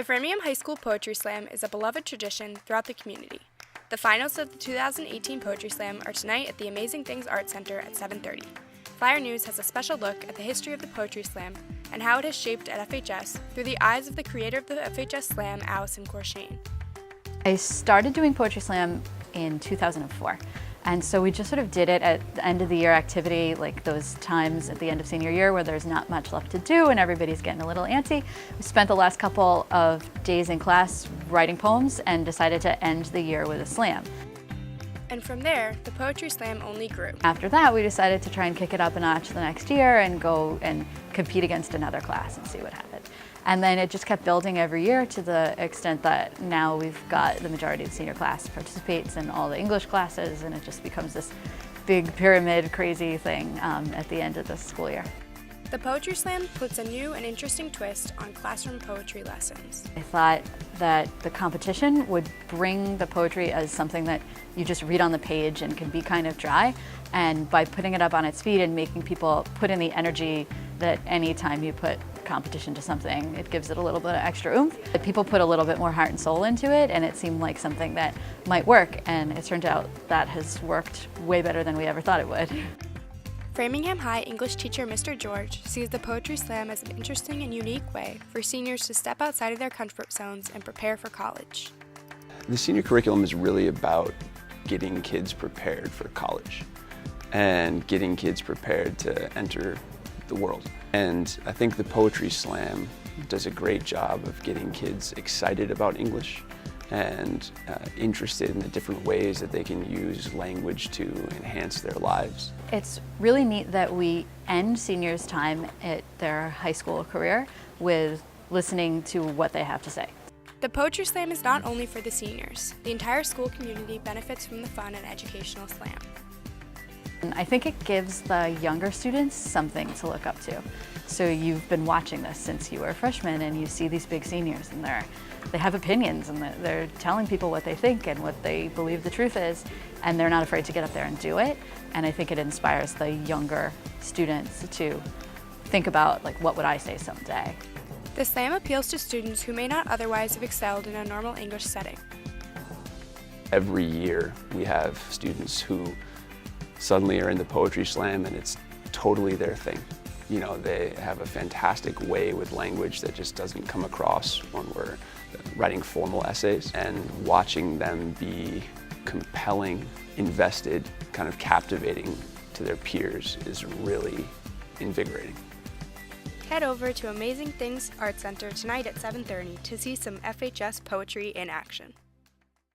The Framingham High School Poetry Slam is a beloved tradition throughout the community. The finals of the 2018 Poetry Slam are tonight at the Amazing Things Art Center at 7:30. Flyer News has a special look at the history of the Poetry Slam and how it has shaped at FHS through the eyes of the creator of the FHS Slam, Allison Corshane. I started doing Poetry Slam in 2004. And so we just sort of did it at the end of the year activity, like those times at the end of senior year where there's not much left to do and everybody's getting a little antsy. We spent the last couple of days in class writing poems and decided to end the year with a slam. And from there, the Poetry Slam only grew. After that, we decided to try and kick it up a notch the next year and go and compete against another class and see what happened. And then it just kept building every year to the extent that now we've got the majority of the senior class participates in all the English classes, and it just becomes this big pyramid crazy thing at the end of the school year. The Poetry Slam puts a new and interesting twist on classroom poetry lessons. I thought that the competition would bring the poetry as something that you just read on the page and can be kind of dry, and by putting it up on its feet and making people put in the energy that any time you put competition to something, it gives it a little bit of extra oomph. People put a little bit more heart and soul into it, and it seemed like something that might work, and it turned out that has worked way better than we ever thought it would. Framingham High English teacher Mr. George sees the Poetry Slam as an interesting and unique way for seniors to step outside of their comfort zones and prepare for college. The senior curriculum is really about getting kids prepared for college and getting kids prepared to enter the world. And I think the Poetry Slam does a great job of getting kids excited about English and interested in the different ways that they can use language to enhance their lives. It's really neat that we end seniors' time at their high school career with listening to what they have to say. The Poetry Slam is not only for the seniors. The entire school community benefits from the fun and educational slam. And I think it gives the younger students something to look up to. So you've been watching this since you were a freshman, and you see these big seniors, and they have opinions, and they're telling people what they think and what they believe the truth is, and they're not afraid to get up there and do it. And I think it inspires the younger students to think about, like, what would I say someday? The slam appeals to students who may not otherwise have excelled in a normal English setting. Every year we have students who suddenly are in the Poetry Slam and it's totally their thing. You know, they have a fantastic way with language that just doesn't come across when we're writing formal essays, and watching them be compelling, invested, kind of captivating to their peers is really invigorating. Head over to Amazing Things Art Center tonight at 7:30 to see some FHS poetry in action.